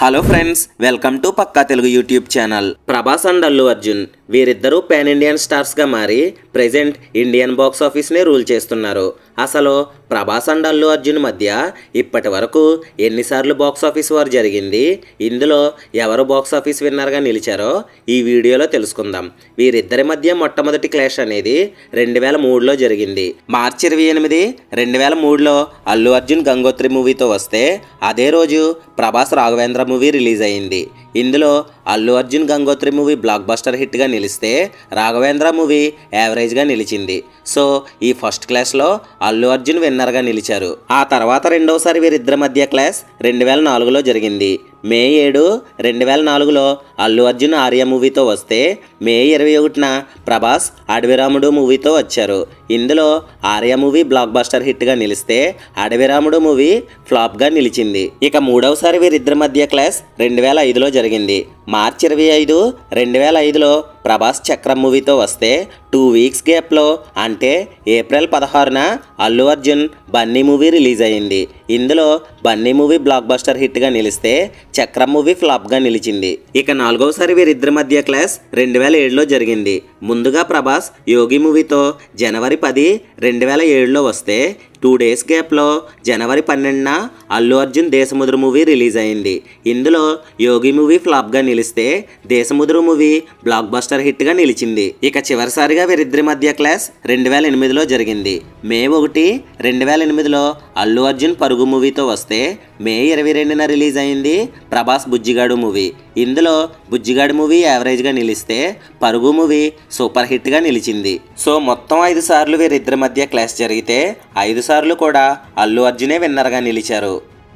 Hello friends, welcome to పక్కా Telugu YouTube channel. Prabhas and Allu Arjun వీరిద్దరూ pan Indian స్టార్స్గా మారి ప్రెజెంట్ ఇండియన్ బాక్స్ ఆఫీస్ని రూల్ చేస్తున్నారు. అసలు ప్రభాస్ అండ్ అల్లు అర్జున్ మధ్య ఇప్పటి వరకు ఎన్నిసార్లు బాక్స్ ఆఫీస్ వార్ జరిగింది, ఇందులో ఎవరు బాక్స్ ఆఫీస్ విన్నర్గా నిలిచారో ఈ వీడియోలో తెలుసుకుందాం. వీరిద్దరి మధ్య మొట్టమొదటి క్లాష్ అనేది 2003లో జరిగింది. మార్చి 28, 2003లో అల్లు అర్జున్ గంగోత్రి మూవీతో వస్తే అదే రోజు ప్రభాస్ రాఘవేంద్ర మూవీ రిలీజ్ అయింది. ఇందులో Allu Arjun Gangotri movie blockbuster హిట్గా నిలిస్తే రాఘవేంద్ర మూవీ యావరేజ్గా నిలిచింది. సో ఈ ఫస్ట్ క్లాస్లో అల్లు అర్జున్ విన్నర్గా నిలిచారు. ఆ తర్వాత రెండవసారి వీరిద్దరి మధ్య క్లాస్ 2004లో జరిగింది. మే 7, 2004లో అల్లు అర్జున్ ఆర్య మూవీతో వస్తే మే 21న ప్రభాస్ అడవిరాముడు మూవీతో వచ్చారు. ఇందులో ఆర్య మూవీ బ్లాక్ బస్టర్ హిట్గా నిలిస్తే అడవిరాముడు మూవీ ఫ్లాప్గా నిలిచింది. ఇక మూడవసారి వీరిద్దరి మధ్య క్లాస్ 2005లో జరిగింది. మార్చి 25, 2005లో ప్రభాస్ చక్రం మూవీతో వస్తే 2 వీక్స్ గ్యాప్లో అంటే ఏప్రిల్ 16న అల్లు అర్జున్ బన్నీ మూవీ రిలీజ్ అయింది. ఇందులో బన్నీ మూవీ బ్లాక్ బస్టర్ హిట్గా నిలిస్తే చక్రం మూవీ ఫ్లాప్గా నిలిచింది. ఇక నాలుగవసారి వీరిద్దరి మధ్య క్లాస్ 2007లో జరిగింది. ముందుగా ప్రభాస్ యోగి మూవీతో జనవరి 10, 2007లో వస్తే 2 డేస్ గ్యాప్లో జనవరి 12న అల్లు అర్జున్ దేశముద్రు మూవీ రిలీజ్ అయింది. ఇందులో యోగి మూవీ ఫ్లాప్గా నిలిస్తే దేశముద్రు మూవీ బ్లాక్ బస్టర్ హిట్గా నిలిచింది. ఇక చివరిసారిగా వీరిద్దరి మధ్య క్లాస్ 2008లో జరిగింది. మే 1, 2008లో అల్లు అర్జున్ పరుగు మూవీతో వస్తే మే 22న రిలీజ్ అయింది ప్రభాస్ బుజ్జిగాడు మూవీ. ఇందులో బుజ్జిగాడు మూవీ యావరేజ్గా నిలిస్తే పరుగు మూవీ సూపర్ హిట్గా నిలిచింది. సో మొత్తం 5 సార్లు వీరిద్దరి మధ్య క్లాస్ జరిగితే 5 సార్లు కూడా అల్లు అర్జునే విన్నర్గా నిలిచారు.